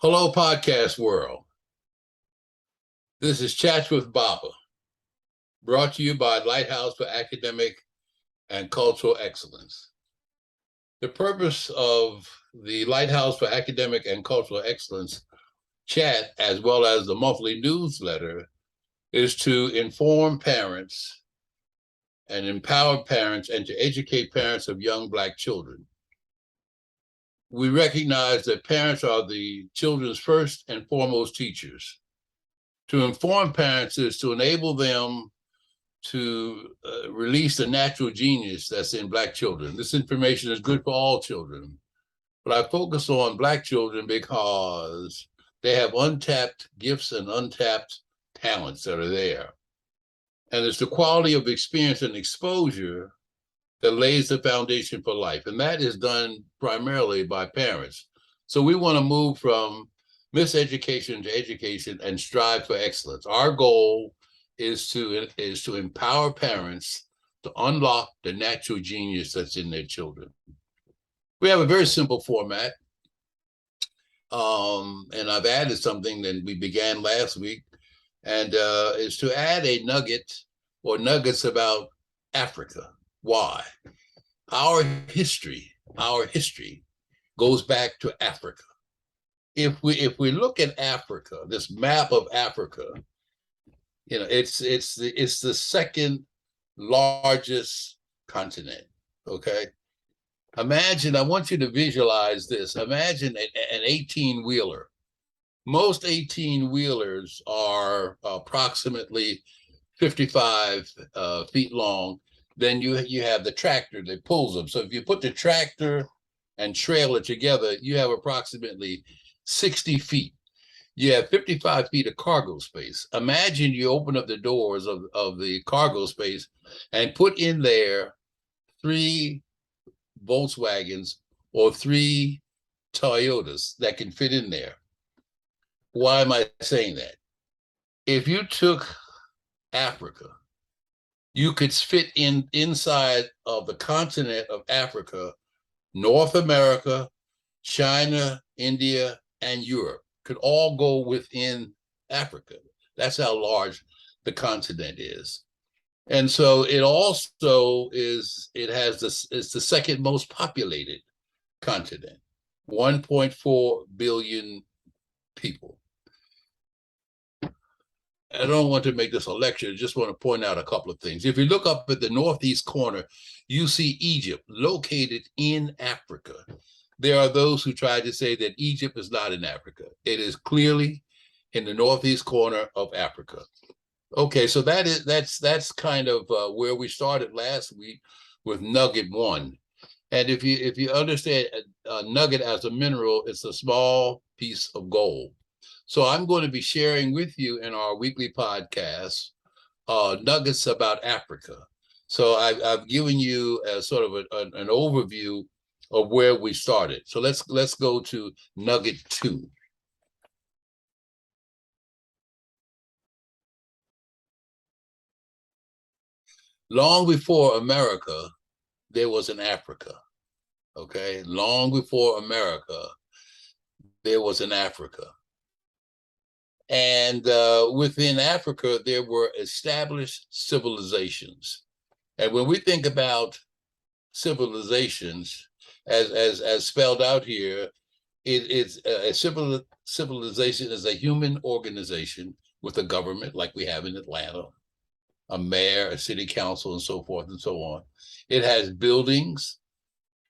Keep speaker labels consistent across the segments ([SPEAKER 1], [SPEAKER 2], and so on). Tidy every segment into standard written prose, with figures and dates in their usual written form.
[SPEAKER 1] Hello, podcast world. This is Chats with Baba, brought to you by Lighthouse for Academic and Cultural Excellence. The purpose of the Lighthouse for Academic and Cultural Excellence chat, as well as the monthly newsletter, is to inform parents and empower parents and to educate parents of young Black children. We recognize that parents are the children's first and foremost teachers. To inform parents is to enable them to release the natural genius that's in Black children. This information is good for all children, but I focus on Black children because they have untapped gifts and untapped talents that are there. And it's the quality of experience and exposure that lays the foundation for life. And that is done primarily by parents. So we want to move from miseducation to education and strive for excellence. Our goal is to empower parents to unlock the natural genius that's in their children. We have a very simple format. And I've added something that we began last week, and is to add a nugget or nuggets about Africa. Why? Our history goes back to Africa. If we look at Africa, this map of Africa, it's the second largest continent. Okay, imagine. I want you to visualize this. Imagine an 18-wheeler. Most 18-wheelers are approximately 55 feet long. Then you have the tractor that pulls them. So if you put the tractor and trailer together, you have approximately 60 feet. You have 55 feet of cargo space. Imagine you open up the doors of the cargo space and put in there 3 Volkswagens or 3 Toyotas that can fit in there. Why am I saying that? If you took Africa, you could fit inside of the continent of Africa, North America, China, India, and Europe could all go within Africa. That's how large the continent is. And so it also is, it's the second most populated continent, 1.4 billion people. I don't want to make this a lecture, I just want to point out a couple of things. If you look up at the northeast corner, you see Egypt located in Africa. There are those who try to say that Egypt is not in Africa. It is clearly in the northeast corner of Africa. Okay, so that's kind of where we started last week with nugget 1. And if you understand a nugget as a mineral, it's a small piece of gold. So I'm going to be sharing with you in our weekly podcast nuggets about Africa. So I've given you a sort of an overview of where we started. So let's go to nugget 2. Long before America, there was an Africa. Okay, long before America, there was an Africa. And within Africa, there were established civilizations. And when we think about civilizations, as spelled out here, it's a civilization is a human organization with a government like we have in Atlanta, a mayor, a city council, and so forth and so on. It has buildings,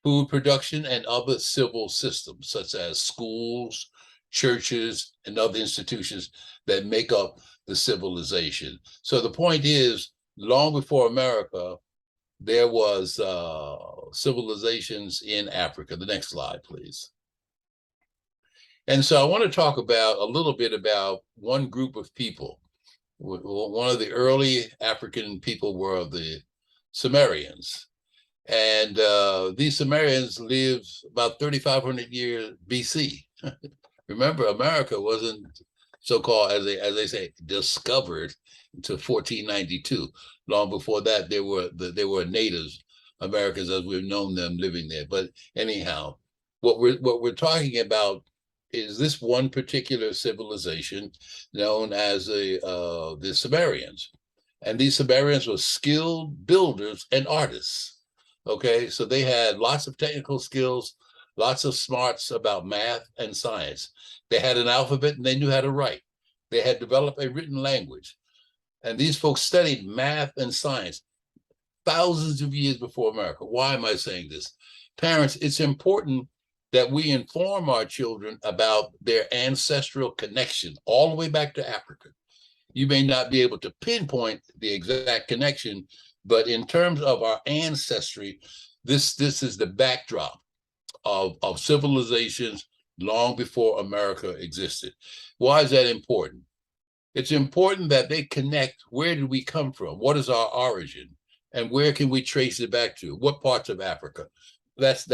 [SPEAKER 1] food production, and other civil systems, such as schools, churches, and other institutions that make up the civilization. So the point is, long before America, there was civilizations in Africa. The next slide, please. And so I want to talk about a little bit about one group of people. One of the early African people were the Sumerians. And these Sumerians lived about 3,500 years BC. Remember, America wasn't so-called, as they say, discovered until 1492. Long before that, there were natives, Americans as we've known them, living there. But anyhow, what we're talking about is this one particular civilization known as the Sumerians. And these Sumerians were skilled builders and artists. Okay, so they had lots of technical skills, lots of smarts about math and science. They had an alphabet and they knew how to write. They had developed a written language. And these folks studied math and science thousands of years before America. Why am I saying this? Parents, it's important that we inform our children about their ancestral connection all the way back to Africa. You may not be able to pinpoint the exact connection, but in terms of our ancestry, this is the backdrop of civilizations long before America existed. Why is that important? It's important that they connect. Where did we come from? What is our origin? And where can we trace it back to? What parts of Africa? That's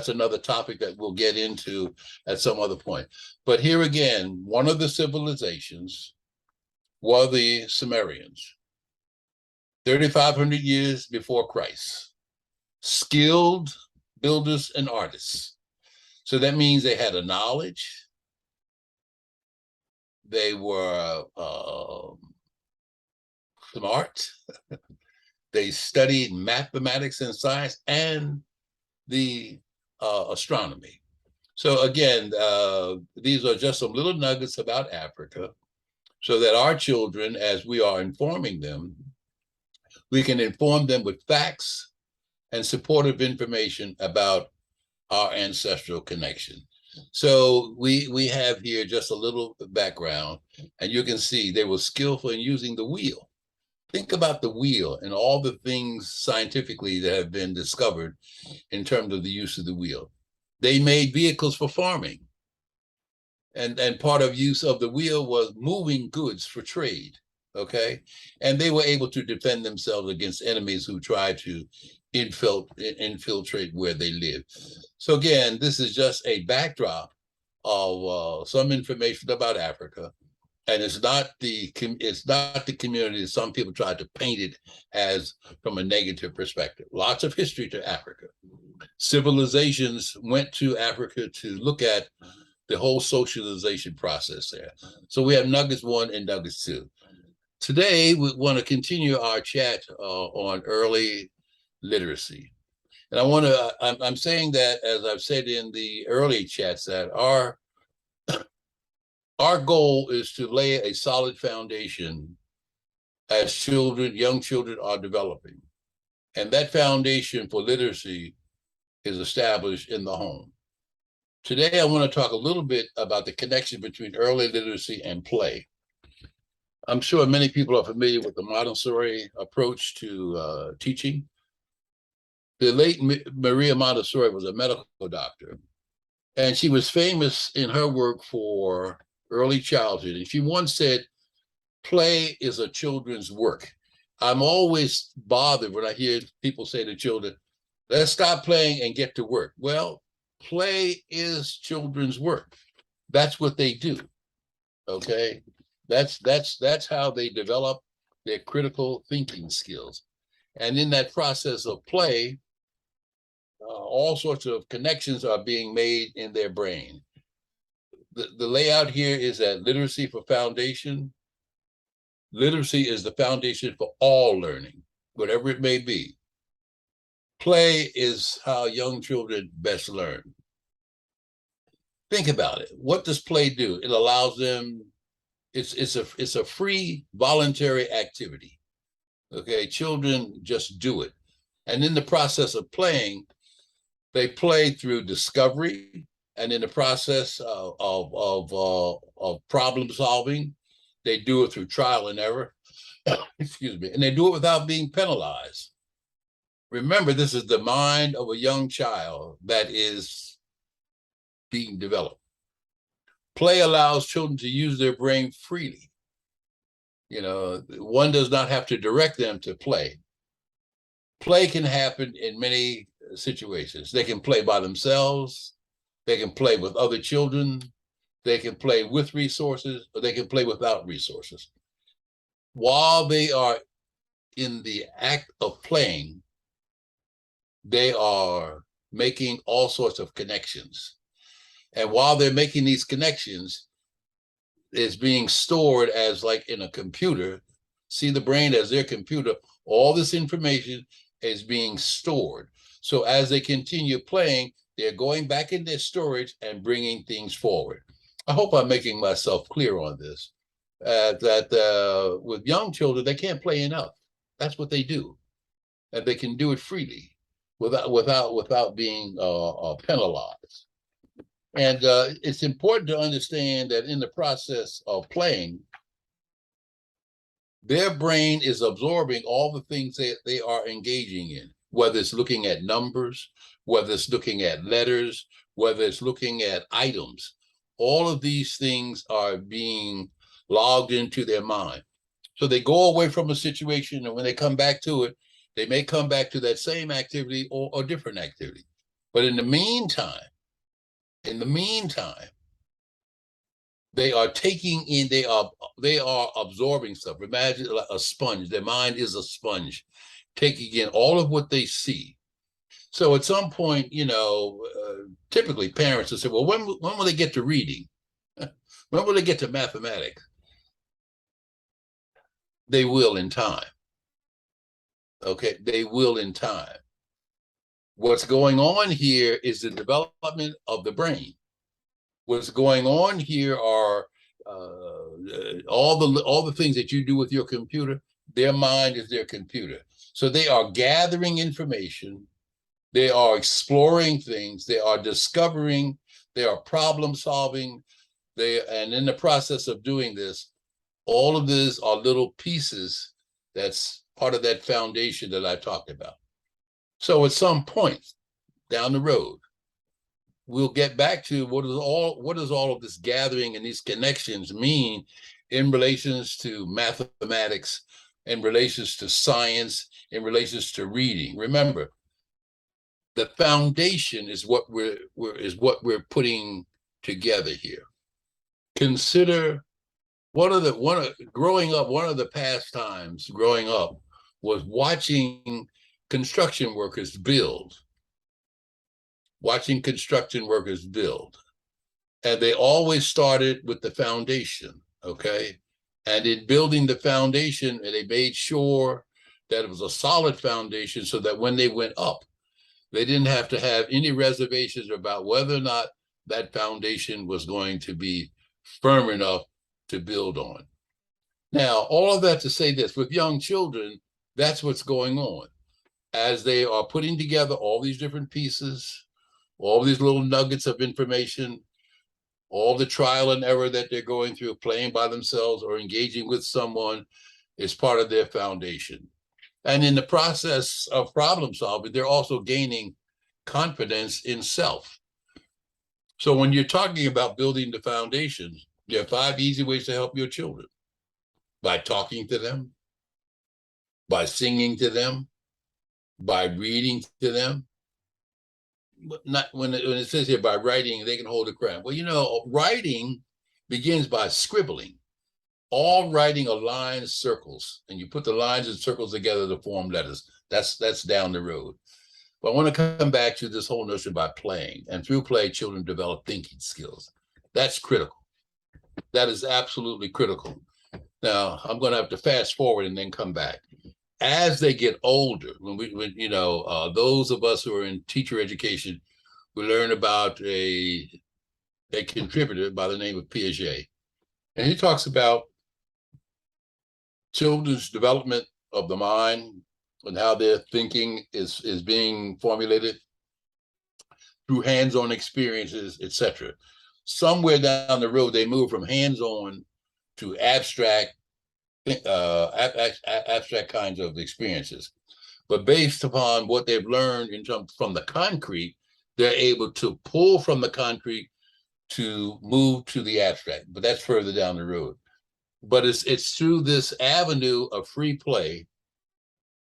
[SPEAKER 1] another topic that we'll get into at some other point. But here again, one of the civilizations were the Sumerians, 3,500 years before Christ. Skilled builders and artists. So that means they had a knowledge. They were smart. They studied mathematics and science and the astronomy. So again, these are just some little nuggets about Africa so that our children, as we are informing them, we can inform them with facts and supportive information about our ancestral connection. So we have here just a little background, and you can see they were skillful in using the wheel. Think about the wheel and all the things scientifically that have been discovered in terms of the use of the wheel. They made vehicles for farming. And part of use of the wheel was moving goods for trade, okay? And they were able to defend themselves against enemies who tried to infiltrate where they live. So again, this is just a backdrop of some information about Africa. And it's not the community that some people try to paint it as from a negative perspective. Lots of history to Africa. Civilizations went to Africa to look at the whole socialization process there. So we have Nuggets 1 and Nuggets 2. Today, we want to continue our chat on early literacy. And I'm saying that, as I've said in the early chats, that our goal is to lay a solid foundation as young children are developing. And that foundation for literacy is established in the home. Today, I want to talk a little bit about the connection between early literacy and play. I'm sure many people are familiar with the Montessori approach to teaching. The late Maria Montessori was a medical doctor, and she was famous in her work for early childhood. And she once said, play is a children's work. I'm always bothered when I hear people say to children, let's stop playing and get to work. Well, play is children's work. That's what they do. Okay. That's how they develop their critical thinking skills. And in that process of play, all sorts of connections are being made in their brain. The layout here is that literacy for foundation. Literacy is the foundation for all learning, whatever it may be. Play is how young children best learn. Think about it. What does play do? It allows them, it's a free voluntary activity. Okay, children just do it. And in the process of playing, they play through discovery, and in the process of problem solving, they do it through trial and error. Excuse me. And they do it without being penalized. Remember, this is the mind of a young child that is being developed. Play allows children to use their brain freely. You know, one does not have to direct them to play. Play can happen in many situations. They can play by themselves. They can play with other children. They can play with resources, or they can play without resources. While they are in the act of playing, they are making all sorts of connections. And while they're making these connections, it's being stored as like in a computer. See the brain as their computer. All this information is being stored. So as they continue playing, they're going back in their storage and bringing things forward. I hope I'm making myself clear on this. That with young children, they can't play enough. That's what they do, and they can do it freely, without being penalized. And it's important to understand that in the process of playing, their brain is absorbing all the things that they are engaging in, whether it's looking at numbers, whether it's looking at letters, whether it's looking at items. All of these things are being logged into their mind. So they go away from a situation, and when they come back to it, they may come back to that same activity or a different activity. But in the meantime, they are taking in, they are absorbing stuff. Imagine like a sponge. Their mind is a sponge, taking in all of what they see. So at some point, typically parents will say, well, when will they get to reading? When will they get to mathematics? They will in time. Okay, they will in time. What's going on here is the development of the brain. What's going on here are all the things that you do with your computer. Their mind is their computer. So they are gathering information, they are exploring things, they are discovering, they are problem solving, and in the process of doing this, all of these are little pieces that's part of that foundation that I talked about. So at some point down the road, we'll get back to what does all of this gathering and these connections mean in relations to mathematics, in relations to science, in relations to reading. Remember, the foundation is what we're putting together here. Consider one of the pastimes growing up was watching construction workers build. And they always started with the foundation, okay? And in building the foundation, they made sure that it was a solid foundation so that when they went up, they didn't have to have any reservations about whether or not that foundation was going to be firm enough to build on. Now, all of that to say this, with young children, that's what's going on. As they are putting together all these different pieces, all these little nuggets of information, all the trial and error that they're going through, playing by themselves or engaging with someone, is part of their foundation. And in the process of problem solving, they're also gaining confidence in self. So when you're talking about building the foundation, there are 5 easy ways to help your children: by talking to them, by singing to them, by reading to them. Not when it says here by writing, they can hold a crayon. Well, writing begins by scribbling. All writing are lines, circles, and you put the lines and circles together to form letters. That's down the road. But I want to come back to this whole notion by playing. And through play, children develop thinking skills. That's critical. That is absolutely critical. Now, I'm going to have to fast forward and then come back. As they get older, those of us who are in teacher education, we learn about a contributor by the name of Piaget. And he talks about children's development of the mind and how their thinking is being formulated through hands-on experiences, etc. Somewhere down the road, they move from hands-on to abstract kinds of experiences. But based upon what they've learned from the concrete, they're able to pull from the concrete to move to the abstract. But that's further down the road. But it's through this avenue of free play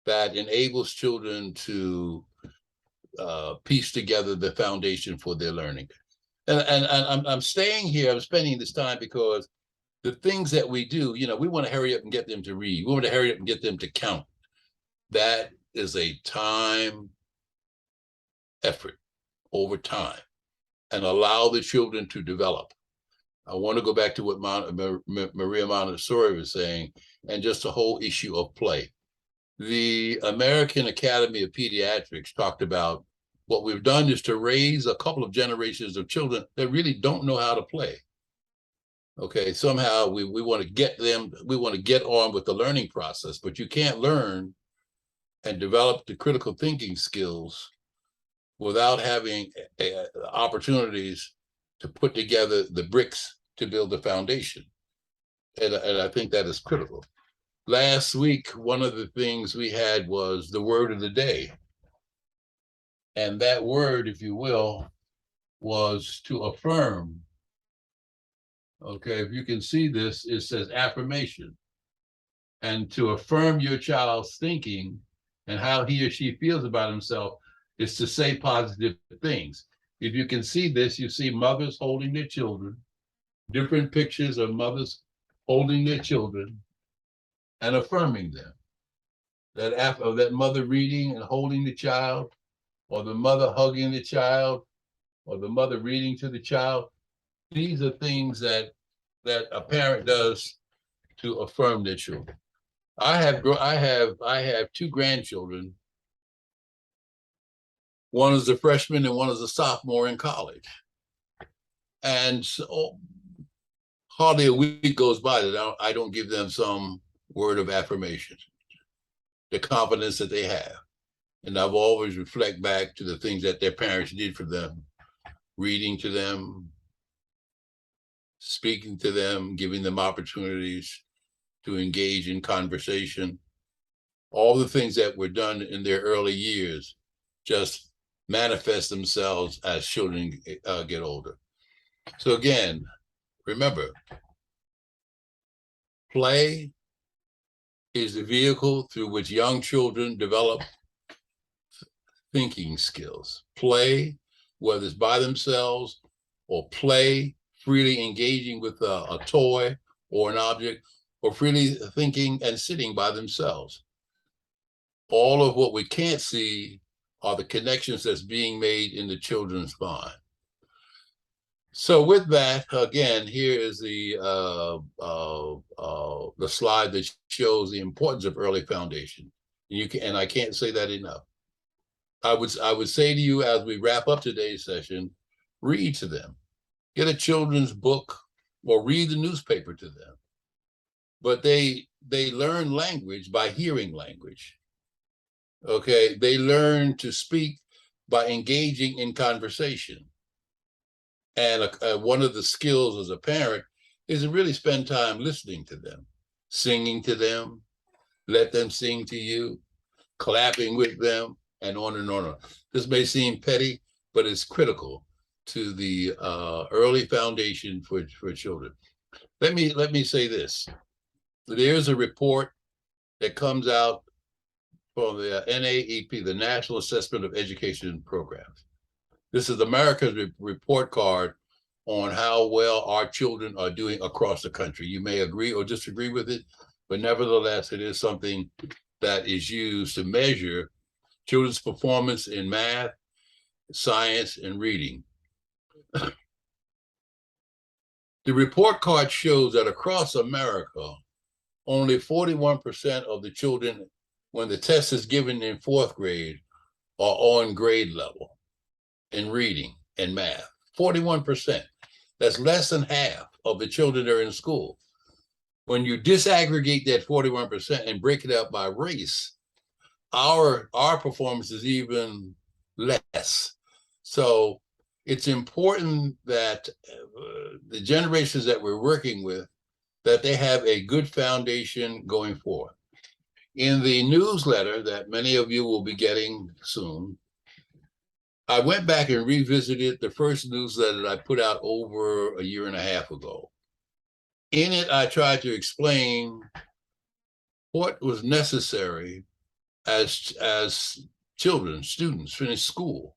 [SPEAKER 1] that enables children to piece together the foundation for their learning. And I'm staying here, I'm spending this time because the things that we do, we want to hurry up and get them to read. We want to hurry up and get them to count. That is a time effort over time. and allow the children to develop. I want to go back to what Maria Montessori was saying, and just the whole issue of play. The American Academy of Pediatrics talked about what we've done is to raise a couple of generations of children that really don't know how to play. Okay, somehow we want to get them, we want to get on with the learning process, but you can't learn and develop the critical thinking skills without having opportunities to put together the bricks to build the foundation. And I think that is critical. Last week, one of the things we had was the word of the day. And that word, if you will, was to affirm. Okay, if you can see this, it says affirmation. And to affirm your child's thinking and how he or she feels about himself is to say positive things. If you can see this, you see mothers holding their children, different pictures of mothers holding their children and affirming them. That mother reading and holding the child, or the mother hugging the child, or the mother reading to the child. These are things that a parent does to affirm their children. I have two grandchildren. One is a freshman and one is a sophomore in college. And so hardly a week goes by that I don't give them some word of affirmation, the confidence that they have. And I've always reflect back to the things that their parents did for them, reading to them, speaking to them, giving them opportunities to engage in conversation. All the things that were done in their early years just manifest themselves as children get older. So again, remember, play is the vehicle through which young children develop thinking skills. Play, whether it's by themselves or play, freely engaging with a toy or an object, or freely thinking and sitting by themselves. All of what we can't see are the connections that's being made in the children's mind. So with that, again, here is the slide that shows the importance of early foundation. And I can't say that enough. I would say to you as we wrap up today's session, read to them, get a children's book, or read the newspaper to them. But they learn language by hearing language. Okay, they learn to speak by engaging in conversation. And one of the skills as a parent is to really spend time listening to them, singing to them, let them sing to you, clapping with them, and on and on. This may seem petty, but it's critical to the early foundation for children. Let me say this. There's a report that comes out from the NAEP, the National Assessment of Education Programs. This is America's report card on how well our children are doing across the country. You may agree or disagree with it, but nevertheless, it is something that is used to measure children's performance in math, science, and reading. The report card shows that across America, only 41% of the children, when the test is given in fourth grade, are on grade level in reading and math. 41%. That's less than half of the children that are in school. When you disaggregate that 41% and break it up by race, our performance is even less. So it's important that the generations that we're working with, that they have a good foundation going forward. In the newsletter that many of you will be getting soon, I went back and revisited the first newsletter that I put out over a year and a half ago. In it, I tried to explain what was necessary as children, students finish school,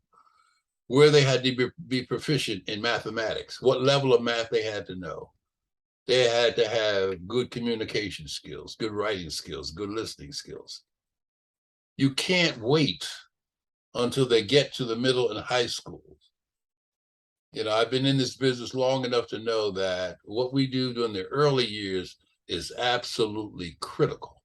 [SPEAKER 1] where they had to be proficient in mathematics, what level of math they had to know. They had to have good communication skills, good writing skills, good listening skills. You can't wait until they get to the middle and high schools I've been in this business long enough to know that what we do during the early years is absolutely critical.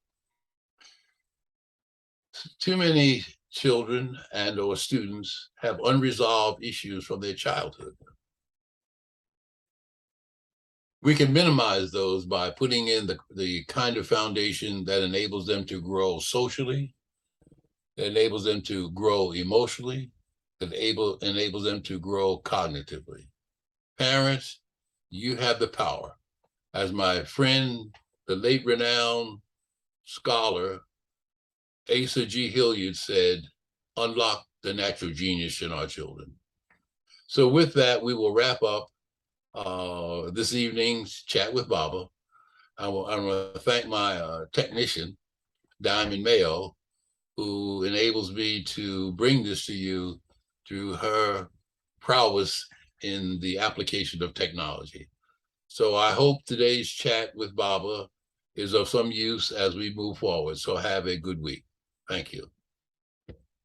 [SPEAKER 1] Too many children and or students have unresolved issues from their childhood. We can minimize those by putting in the kind of foundation that enables them to grow socially, that enables them to grow emotionally, that enables them to grow cognitively. Parents, you have the power. As my friend, the late renowned scholar, Asa G. Hilliard said, unlock the natural genius in our children. So with that, we will wrap up this evening's Chat with Baba. I want to thank my technician, Diamond Mayo, who enables me to bring this to you through her prowess in the application of technology. So I hope today's chat with Baba is of some use as we move forward. So have a good week. Thank you.